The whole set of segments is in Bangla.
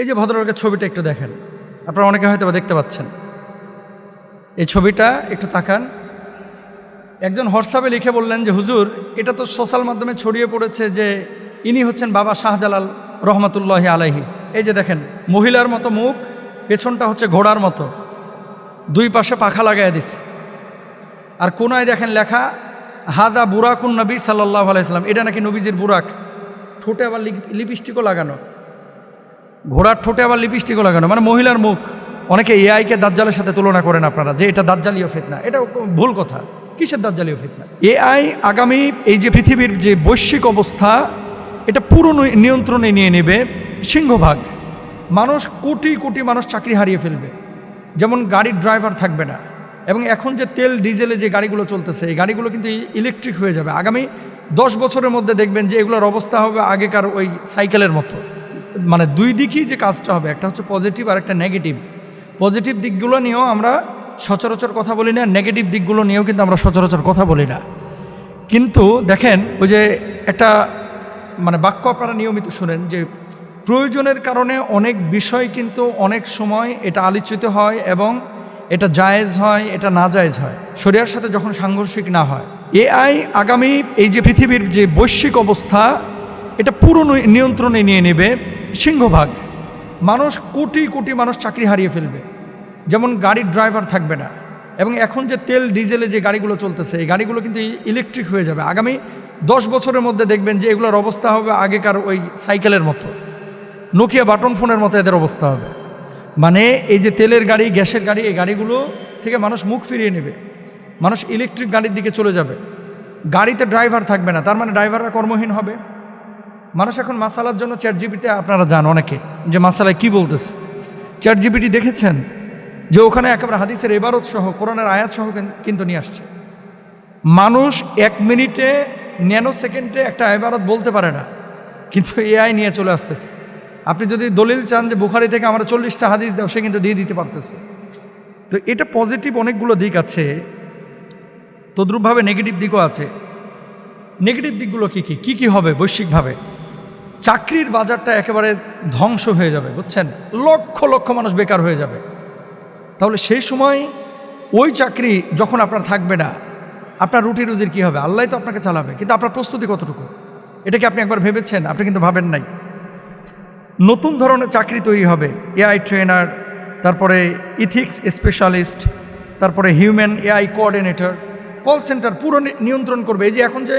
এই যে ভদ্রলোকের ছবিটা একটু দেখেন, আপনারা অনেকে হয়তো দেখতে পাচ্ছেন। এই ছবিটা একটু তাকান। একজন হোয়াটসঅ্যাপে লিখে বললেন যে হুজুর, এটা তো সোশ্যাল মাধ্যমে ছড়িয়ে পড়েছে যে ইনি হচ্ছেন বাবা শাহজালাল রহমতুল্লাহি আলাইহি। এই যে দেখেন, মহিলার মতো মুখ, পেছনটা হচ্ছে ঘোড়ার মতো, দুই পাশে পাখা লাগাইয়া দিছে, আর কোনায় দেখেন লেখা হাদা বুরাকুন নবী সাল্লাল্লাহু আলাইহি সাল্লাম। এটা নাকি নবীজির বুরাক। ঠোঁটে আবার লিপস্টিকও লাগানো, ঘোড়ার ঠোঁটে আবার লিপস্টিকও লাগানো, মানে মহিলার মুখ। অনেকে এআইকে দাজ্জালের সাথে তুলনা করেন আপনারা, যে এটা দাজ্জালীয় ফিতনা। এটা ভুল কথা। কিসের দাজ্জালীয় ফিতনা? এআই আগামী এই যে পৃথিবীর যে বৈশ্বিক অবস্থা, এটা পুরো নিয়ন্ত্রণে নিয়ে নেবে সিংহভাগ। মানুষ, কোটি কোটি মানুষ চাকরি হারিয়ে ফেলবে। যেমন গাড়ির ড্রাইভার থাকবে না, এবং এখন যে তেল ডিজেলে যে গাড়িগুলো চলতেছে, এই গাড়িগুলো কিন্তু ইলেকট্রিক হয়ে যাবে। আগামী 10 বছরের মধ্যে দেখবেন যে এগুলোর অবস্থা হবে আগেকার ওই সাইকেলের মতো। মানে দুই দিকই যে কাজটা হবে, একটা হচ্ছে পজিটিভ আর একটা নেগেটিভ। পজিটিভ দিকগুলো নিয়েও আমরা সচরাচর কথা বলি না, নেগেটিভ দিকগুলো নিয়েও কিন্তু আমরা সচরাচর কথা বলি না। কিন্তু দেখেন, ওই যে একটা মানে বাক্য আপনারা নিয়মিত শুনেন যে প্রয়োজনের কারণে অনেক বিষয় কিন্তু অনেক সময় এটা আলোচিত হয় এবং এটা জায়েজ হয়, এটা না জায়েজ হয়, শরীয়তের সাথে যখন সাংঘর্ষিক না হয়। এআই আগামী এই যে পৃথিবীর যে বৈশ্বিক অবস্থা, এটা পুরো নিয়ন্ত্রণে নিয়ে নেবে সিংহভাগ। মানুষ, কোটি কোটি মানুষ চাকরি হারিয়ে ফেলবে। যেমন গাড়ির ড্রাইভার থাকবে না, এবং এখন যে তেল ডিজেলে যে গাড়িগুলো চলতেছে, এই গাড়িগুলো কিন্তু ইলেকট্রিক হয়ে যাবে। আগামী 10 বছরের মধ্যে দেখবেন যে এগুলোর অবস্থা হবে আগেকার ওই সাইকেলের মতো, নোকিয়া বাটন ফোনের মতো এদের অবস্থা হবে। মানে এই যে তেলের গাড়ি, গ্যাসের গাড়ি, এই গাড়িগুলো থেকে মানুষ মুখ ফিরিয়ে নেবে, মানুষ ইলেকট্রিক গাড়ির দিকে চলে যাবে। গাড়িতে ড্রাইভার থাকবে না, তার মানে ড্রাইভাররা কর্মহীন হবে। মানুষ এখন মাসালার জন্য চ্যাটজিপিটি, আপনারা জান অনেকে যে মাসালায় কি বলতেছে। চ্যাটজিপিটি দেখেছেন যে ওখানে একেবারে হাদিসের ইবারত সহ, কোরআনের আয়াত সহ কিন্তু নিয়ে আসছে। মানুষ 1 মিনিটে, ন্যানো সেকেন্ডে একটা ইবারত বলতে পারে না, কিন্তু এআই নিয়ে চলে আসতেছে। আপনি যদি দলিল চান যে বুখারী থেকে আমরা 40টা হাদিস দাও, সে কিন্তু দিয়ে দিতে পারতেছে। তো এটা পজিটিভ অনেকগুলো দিক আছে, তদ্রূপভাবে নেগেটিভ দিকও আছে। নেগেটিভ দিকগুলো কী কী হবে? বৈশ্বিকভাবে চাকরির বাজারটা একেবারে ধ্বংস হয়ে যাবে, বুঝছেন? লক্ষ লক্ষ মানুষ বেকার হয়ে যাবে। তাহলে সেই সময় ওই চাকরি যখন আপনার থাকবে না, আপনার রুটি রুজির কী হবে? আল্লাহ তো আপনাকে চালাবে, কিন্তু আপনার প্রস্তুতি কতটুকু, এটা কি আপনি একবার ভেবেছেন? আপনি কিন্তু ভাবেন নাই। নতুন ধরনের চাকরি তৈরি হবে, এআই ট্রেনার, তারপরে ইথিক্স স্পেশালিস্ট, তারপরে human AI coordinator, call centre পুরো নিয়ন্ত্রণ করবে। এই যে এখন যে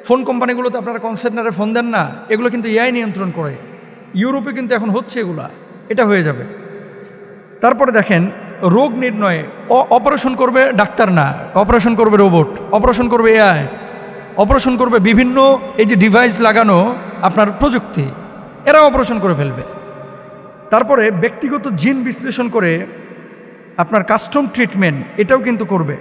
ফোন কোম্পানিগুলোতে আপনারা কল সেন্টারে ফোন দেন না, এগুলো কিন্তু এআই নিয়ন্ত্রণ করে। ইউরোপে কিন্তু এখন হচ্ছে এগুলা, এটা হয়ে যাবে। তারপরে দেখেন, রোগ নির্ণয়ে অপারেশন করবে ডাক্তার না, অপারেশন করবে রোবট, অপারেশন করবে এআই, অপারেশন করবে বিভিন্ন এই যে ডিভাইস লাগানো আপনার প্রযুক্তি, এরা অপারেশন করে ফেলবে। তারপরে ব্যক্তিগত জিন বিশ্লেষণ করে আপনার কাস্টম ট্রিটমেন্ট, এটাও কিন্তু করবে।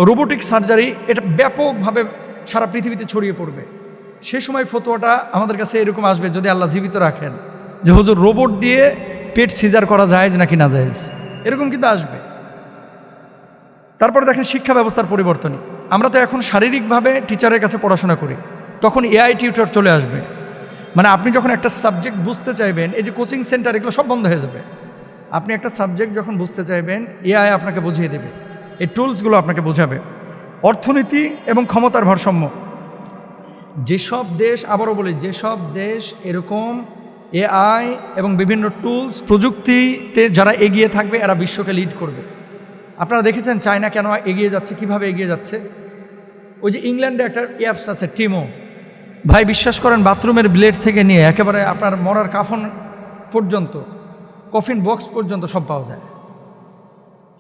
রোবোটিক সার্জারি, এটা ব্যাপকভাবে সারা পৃথিবীতে ছড়িয়ে পড়বে। সে সময় ফতোয়াটা আমাদের কাছে এরকম আসবে, যদি আল্লাহ জীবিত রাখেন, যে হুজুর রোবট দিয়ে পেট সিজার করা জায়েজ নাকি না জায়েজ, এরকম কিন্তু আসবে। তারপরে দেখেন শিক্ষা ব্যবস্থার পরিবর্তনই। আমরা তো এখন শারীরিকভাবে টিচারের কাছে পড়াশোনা করি, তখন এআই টিউটর চলে আসবে। মানে আপনি যখন একটা সাবজেক্ট বুঝতে চাইবেন, এই যে কোচিং সেন্টার, এগুলো সব বন্ধ হয়ে যাবে। আপনি একটা সাবজেক্ট যখন বুঝতে চাইবেন, এআই আপনাকে বুঝিয়ে দেবে, এই টুলসগুলো আপনাকে বোঝাবে। অর্থনীতি এবং ক্ষমতার ভারসাম্য, যেসব দেশ, আবারও বলি, যেসব দেশ এরকম এআই এবং বিভিন্ন টুলস প্রযুক্তিতে যারা এগিয়ে থাকবে, এরা বিশ্বকে লিড করবে। আপনারা দেখেছেন চায়না কেন এগিয়ে যাচ্ছে, কিভাবে এগিয়ে যাচ্ছে? ওই যে ইংল্যান্ডে একটা অ্যাপস আছে টিমো, ভাই বিশ্বাস করেন, বাথরুমের ব্লেড থেকে নিয়ে একেবারে আপনার মরার কাফন পর্যন্ত, কফিন বক্স পর্যন্ত সব পাওয়া যায়।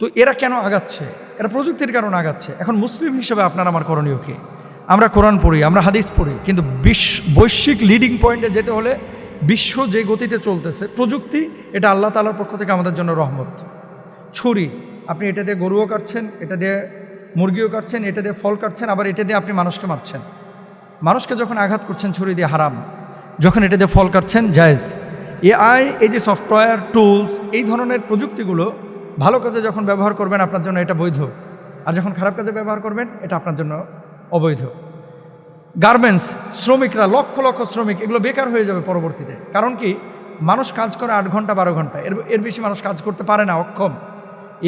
তো এরা কেন আগাচ্ছে? এরা প্রযুক্তির কারণে আগাচ্ছে। এখন মুসলিম হিসেবে আপনার আমার করণীয় কি? আমরা কোরআন পড়ি, আমরা হাদিস পড়ি, কিন্তু বৈশ্বিক লিডিং পয়েন্টে যেতে হলে, বিশ্ব যে গতিতে চলতেছে, প্রযুক্তি, এটা আল্লাহ তাআলার পক্ষ থেকে আমাদের জন্য রহমত। ছুরি, আপনি এটা দিয়ে গরুও কাটছেন, এটা দিয়ে মুরগিও কাটছেন, এটা দিয়ে ফল কাটছেন, আবার এটা দিয়ে আপনি মানুষকে মারছেন। মানুষকে যখন আঘাত করছেন ছুরি দিয়ে হারাম, যখন এটা দিয়ে ফল কাটছেন জায়েজ। এআই, এই যে সফটওয়্যার টুলস, এই ধরনের প্রযুক্তিগুলো ভালো কাজে যখন ব্যবহার করবেন, আপনার জন্য এটা বৈধ, আর যখন খারাপ কাজে ব্যবহার করবেন, এটা আপনার জন্য অবৈধ। গার্মেন্টস, শ্রমিকরা, লক্ষ লক্ষ শ্রমিক, এগুলো বেকার হয়ে যাবে পরবর্তীতে। কারণ কি? মানুষ কাজ করে 8 ঘন্টা 12 ঘন্টা, এর বেশি মানুষ কাজ করতে পারে না, অক্ষম।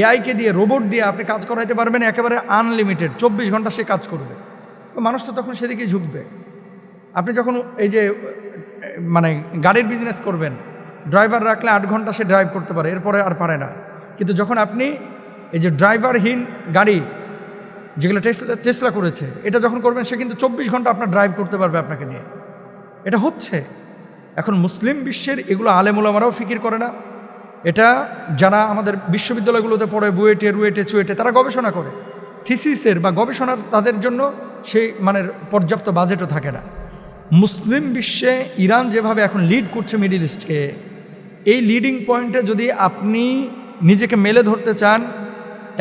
এআইকে দিয়ে, রোবট দিয়ে আপনি কাজ করাইতে পারবেন একেবারে আনলিমিটেড, 24 ঘন্টা সে কাজ করবে। তো মানুষ তো তখন সেদিকে ঝুঁকবে। আপনি যখন এই যে মানে গাড়ির বিজনেস করবেন, ড্রাইভার রাখলে 8 ঘন্টা সে ড্রাইভ করতে পারে, এরপরে আর পারে না। কিন্তু যখন আপনি এই যে ড্রাইভারহীন গাড়ি যেগুলো টেসলা করেছে, এটা যখন করবেন, সে কিন্তু 24 ঘন্টা আপনার ড্রাইভ করতে পারবে আপনাকে নিয়ে। এটা হচ্ছে এখন মুসলিম বিশ্বের, এগুলো আলেম ওলামারাও ফিকির করে না। এটা যারা আমাদের বিশ্ববিদ্যালয়গুলোতে পড়ে, বুয়েটে রুয়েটে চুয়েটে, তারা গবেষণা করে, থিসিসের বা গবেষণার তাদের জন্য সেই মানে পর্যাপ্ত বাজেটও থাকে না। মুসলিম বিশ্বে ইরান যেভাবে এখন লিড করছে মিডল ইস্টকে, এই লিডিং পয়েন্টে যদি আপনি নিজেকে মেলে ধরতে চান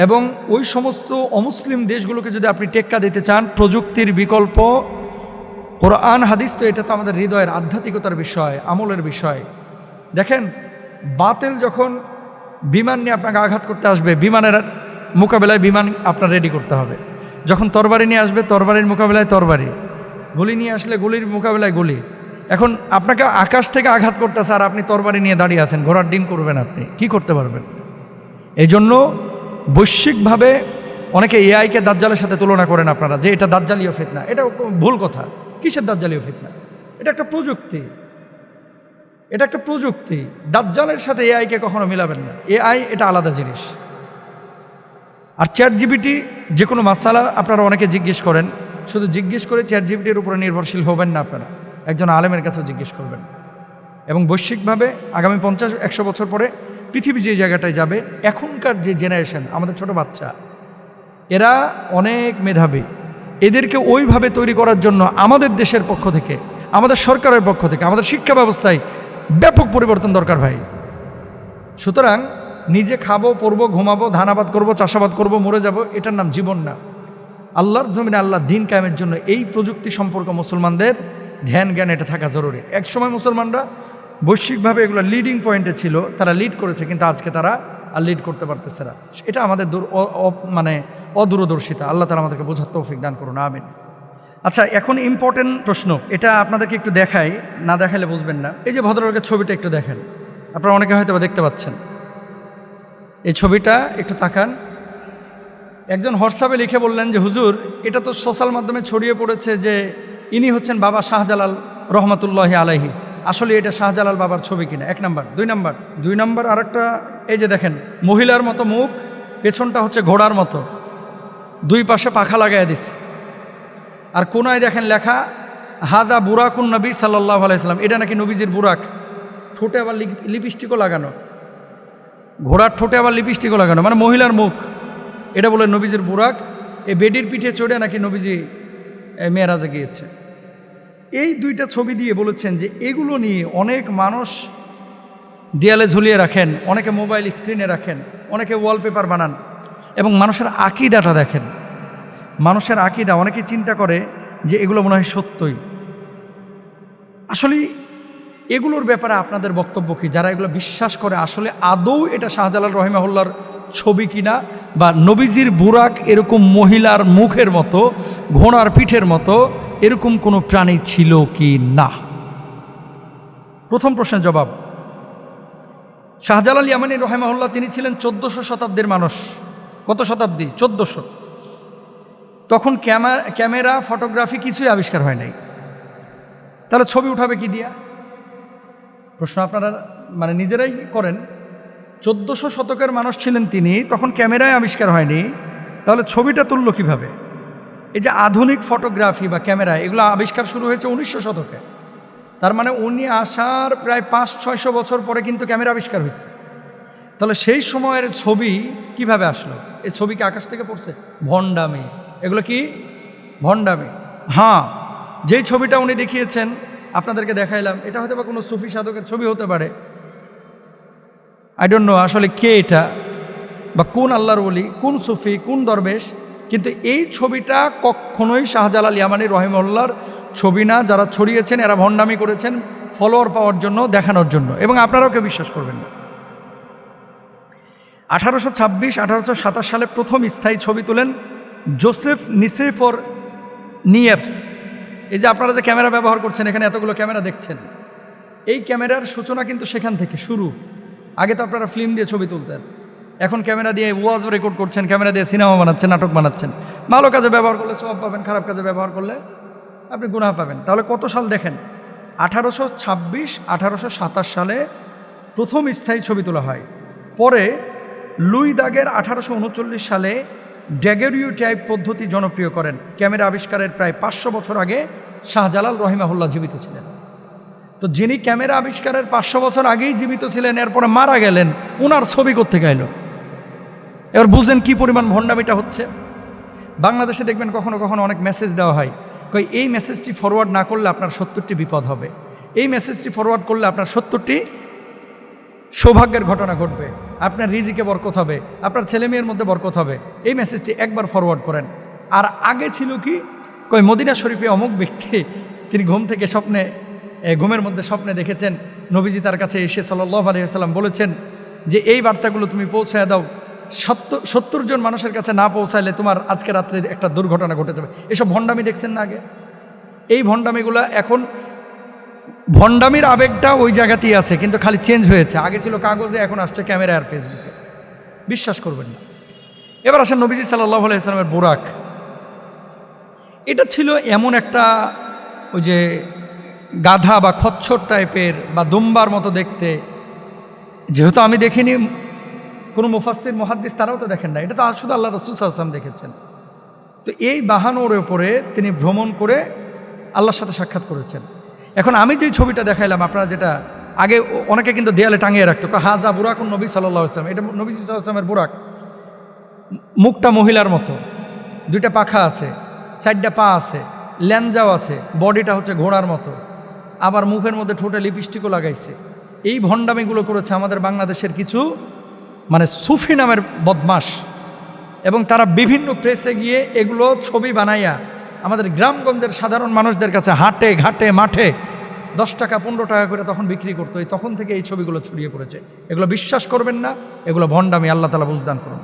এবং ওই সমস্ত অমুসলিম দেশগুলোকে যদি আপনি টেক্কা দিতে চান, প্রযুক্তির বিকল্প কোরআন হাদিস, তো এটা তো আমাদের হৃদয়ের আধ্যাত্মিকতার বিষয়, আমলের বিষয়। দেখেন, বাতিল যখন বিমান নিয়ে আপনাকে আঘাত করতে আসবে, বিমানের মোকাবেলায় বিমান আপনার রেডি করতে হবে। যখন তরবারি নিয়ে আসবে, তরবারির মোকাবেলায় তরবারি, গুলি নিয়ে আসলে গুলির মোকাবেলায় গুলি। এখন আপনাকে আকাশ থেকে আঘাত করতেছে আর আপনি তরবারি নিয়ে দাঁড়িয়ে আছেন, ঘোড়ার ডিম করবেন, আপনি কি করতে পারবেন? এই জন্য বৈশ্বিকভাবে অনেকে এআইকে দাজ্জালের সাথে তুলনা করেন আপনারা, যে এটা দাজ্জালীয় ফিতনা। এটা ভুল কথা। কিসের দাজ্জালীয় ফিতনা? এটা একটা প্রযুক্তি, এটা একটা প্রযুক্তি। দাজ্জালের সাথে এআইকে কখনো মিলাবেন না। এআই এটা আলাদা জিনিস। আর চ্যাট জিপিটি, যে কোনো মাসালা আপনারা অনেকে জিজ্ঞেস করেন, শুধু জিজ্ঞেস করে চ্যাট জিপিটির উপরে নির্ভরশীল হবেন না, আপনারা একজন আলেমের কাছেও জিজ্ঞেস করবেন। এবং বৈশ্বিকভাবে আগামী 50-100 বছর পরে পৃথিবী যে জায়গাটায় যাবে, এখনকার যে জেনারেশন, আমাদের ছোট বাচ্চা, এরা অনেক মেধাবী। এদেরকে ওইভাবে তৈরি করার জন্য আমাদের দেশের পক্ষ থেকে, আমাদের সরকারের পক্ষ থেকে, আমাদের শিক্ষা ব্যবস্থায় ব্যাপক পরিবর্তন দরকার ভাই। সুতরাং নিজে খাবো, পরবো, ঘুমাবো, ধানাবাদ করবো, চাষাবাদ করবো, মরে যাব, এটার নাম জীবন না। আল্লাহর জমিনে আল্লাহ দিন কায়েমের জন্য এই প্রযুক্তি সম্পর্কে মুসলমানদের ধ্যান জ্ঞান এটা থাকা জরুরি। একসময় মুসলমানরা বৈশ্বিকভাবে এগুলো লিডিং পয়েন্টে ছিল, তারা লিড করেছে, কিন্তু আজকে তারা আর লিড করতে পারতেছে না। এটা আমাদের মানে অদূরদর্শিতা। আল্লাহ তাআলা আমাদেরকে বোঝার তৌফিক দান করুন, আমিন। আচ্ছা, এখন ইম্পর্টেন্ট প্রশ্ন, এটা আপনাদেরকে একটু দেখাই, না দেখাইলে বুঝবেন না। এই যে ভদ্রলোকের ছবিটা একটু দেখেন, আপনারা অনেকে হয়তো দেখতে পাচ্ছেন। এই ছবিটা একটু তাকান। একজন হোয়াটসঅ্যাপে লিখে বললেন যে হুজুর, এটা তো সোশ্যাল মাধ্যমে ছড়িয়ে পড়েছে যে ইনি হচ্ছেন বাবা শাহজালাল রহমতুল্লাহি আলাইহি। আসলে এটা শাহজালাল বাবার ছবি কিনা? 1 নাম্বার। 2 নাম্বার আরেকটা, এই যে দেখেন, মহিলার মতো মুখ, পেছনটা হচ্ছে ঘোড়ার মতো, 2 পাশে পাখা লাগাইয়া দিছে। আর কোনায় দেখেন লেখা হাদা বুরাকুন নবী সাল্লাল্লাহু আলাইহি সাল্লাম। এটা নাকি নবীজির বুরাক। ঠোঁটে আবার লিপস্টিকও লাগানো, ঘোড়ার ঠোঁটে আবার লিপস্টিকও লাগানো, মানে মহিলার মুখ। এটা বলে নবীজির বুরাক। এই বেডির পিঠে চড়ে নাকি নবীজি মেরাজে গিয়েছে। এই 2টা ছবি দিয়ে বলেছেন যে এগুলো নিয়ে অনেক মানুষ দেয়ালে ঝুলিয়ে রাখেন, অনেকে মোবাইল স্ক্রিনে রাখেন, অনেকে ওয়ালপেপার বানান। এবং মানুষের আকীদাটা দেখেন, মানুষের আকীদা, অনেকে চিন্তা করে যে এগুলো মনে হয় সত্যই। আসলে এগুলোর ব্যাপারে আপনাদের বক্তব্য কি? যারা এগুলো বিশ্বাস করে, আসলে আদৌ এটা শাহজালাল রহিমাহুল্লাহর ছবি কিনা, বা নবীজির বুরাক এরকম মহিলার মুখের মতো, ঘোড়ার পিঠের মতো এরকম কোনো প্রাণী ছিল কি না? প্রথম প্রশ্নের জবাব, শাহজালাল ইয়ামানী রহিমাহুল্লাহ তিনি ছিলেন 1400 শতাব্দীর মানুষ। কত শতাব্দী? 1400। তখন ক্যামেরা, ফটোগ্রাফি কিছুই আবিষ্কার হয় নাই। তাহলে ছবি উঠাবে কি দিয়া? প্রশ্ন আপনারা মানে নিজেরাই করেন। 1400 শতকের মানুষ ছিলেন তিনি, তখন ক্যামেরায় আবিষ্কার হয়নি, তাহলে ছবিটা তুললো কিভাবে? এই যে আধুনিক ফটোগ্রাফি বা ক্যামেরা, এগুলো আবিষ্কার শুরু হয়েছে 1900 শতকে। তার মানে উনি আসার প্রায় 500-600 বছর পরে কিন্তু ক্যামেরা আবিষ্কার হয়েছে। তাহলে সেই সময়ের ছবি কিভাবে আসলো? এই ছবিকে আকাশ থেকে পড়ছে? ভণ্ডামি। এগুলো কি? ভণ্ডামি। হ্যাঁ, যেই ছবিটা উনি দেখিয়েছেন, আপনাদেরকে দেখাইলাম, এটা হয়তো বা কোনো সুফি সাধকের ছবি হতে পারে। আই ডোন্ট নো আসলে কে এটা, বা কোন আল্লাহর ওলি, কোন সুফি, কোন দরবেশ। কিন্তু এই ছবিটা কখনোই শাহজালাল ইয়ামানী রহিমাহুল্লাহর ছবি না। যারা ছড়িয়েছেন এরা ভণ্ডামি করেছেন ফলোয়ার পাওয়ার জন্য, দেখানোর জন্য, এবং আপনারাও কেউ বিশ্বাস করবেন না। 1826-1827 সালে প্রথম স্থায়ী ছবি তোলেন জোসেফ নিসেফর নিয়েফস। এই যে আপনারা যে ক্যামেরা ব্যবহার করছেন, এখানে এতগুলো ক্যামেরা দেখছেন, এই ক্যামেরার সূচনা কিন্তু সেখান থেকে শুরু। আগে তো আপনারা ফিল্ম দিয়ে ছবি তুলতেন, এখন ক্যামেরা দিয়ে ওয়াজ রেকর্ড করছেন, ক্যামেরা দিয়ে সিনেমা বানাচ্ছেন, নাটক বানাচ্ছেন। ভালো কাজে ব্যবহার করলে সওয়াব পাবেন, খারাপ কাজে ব্যবহার করলে আপনি গুনাহ পাবেন। তাহলে কত সাল দেখেন, 1826-1827 সালে প্রথম স্থায়ী ছবি তোলা হয়। পরে লুই দাগের 1839 সালে ড্যাগেরিওটাইপ পদ্ধতি জনপ্রিয় করেন। ক্যামেরা আবিষ্কারের প্রায় 500 বছর আগে শাহজালাল রহিমাহুল্লাহ জীবিত ছিলেন। তো যিনি ক্যামেরা আবিষ্কারের 500 বছর আগেই জীবিত ছিলেন, এরপরে মারা গেলেন, ওনার ছবি করতে গেল। এবার বুঝেন কি পরিমাণ ভণ্ডামিটা হচ্ছে। বাংলাদেশে দেখবেন কখনো কখনো অনেক মেসেজ দেওয়া হয়, কই এই মেসেজটি ফরওয়ার্ড না করলে আপনার 70টি বিপদ হবে, এই মেসেজটি ফরওয়ার্ড করলে আপনার 70টি সৌভাগ্যের ঘটনা ঘটবে, আপনার রিজিকে বরকত হবে, আপনার ছেলে মেয়ের মধ্যে বরকত হবে, এই মেসেজটি একবার ফরওয়ার্ড করেন। আর আগে ছিল কি, কই মদিনা শরীফে অমুক ব্যক্তি তিনি ঘুমের মধ্যে স্বপ্নে দেখেছেন নবীজি তার কাছে এসে সাল্লাল্লাহু আলাইহি ওয়াসাল্লাম বলেছেন যে এই বার্তাগুলো তুমি পৌঁছায় দাও, 70 জন মানুষের কাছে না পৌঁছাইলে তোমার আজকে রাত্রে একটা দুর্ঘটনা ঘটে যাবে। এসব ভণ্ডামি দেখছেন না আগে? এই ভণ্ডামিগুলো এখন, ভণ্ডামির আবেগটা ওই জায়গাতেই আছে, কিন্তু খালি চেঞ্জ হয়েছে। আগে ছিল কাগজে, এখন আসছে ক্যামেরা আর ফেসবুকে। বিশ্বাস করবেন না। এবার আসেন নবীজি সাল্লাল্লাহু আলাইহি ওয়াসাল্লামের বুরাক। এটা ছিল এমন একটা, ওই যে গাধা বা খচ্চর টাইপের বা দুম্বার মতো দেখতে, যেহেতু আমি দেখিনি, কোনো মুফাসসির মুহাদ্দিস তারাও তো দেখেন না, এটা তো শুধু আল্লাহ রাসূল সাল্লাল্লাহু আলাইহি ওয়াসাল্লাম দেখেছেন। তো এই বাহনের উপরে তিনি ভ্রমণ করে আল্লাহর সাথে সাক্ষাৎ করেছেন। এখন আমি যেই ছবিটা দেখাইলাম, আপনারা যেটা আগে অনেকে কিন্তু দেয়ালে টাঙিয়ে রাখতো, হাজা বুরাকুন নবী সাল্লাল্লাহু আলাইহি ওয়াসাল্লাম, এটা নবী সাল্লাল্লাহু আলাইহি ওয়াসাল্লামের বুরাক। মুখটা মহিলার মতো, 2টা পাখা আছে, 4টা পা আছে, ল্যাঞ্জাও আছে, বডিটা হচ্ছে ঘোড়ার মতো, আবার মুখের মধ্যে ঠোঁটে লিপস্টিকও লাগাইছে। এই ভণ্ডামিগুলো করেছে আমাদের বাংলাদেশের কিছু সুফি নামের বদমাশ, এবং তারা বিভিন্ন প্রেসে গিয়ে এগুলো ছবি বানাইয়া আমাদের গ্রামগঞ্জের সাধারণ মানুষদের কাছে হাটে ঘাটে মাঠে 10 টাকা 15 টাকা করে তখন বিক্রি করতো। তখন থেকে এই ছবিগুলো ছড়িয়ে পড়েছে। এগুলো বিশ্বাস করবেন না, এগুলো ভণ্ডামি। আল্লাহ তাআলা বুঝদান করুন।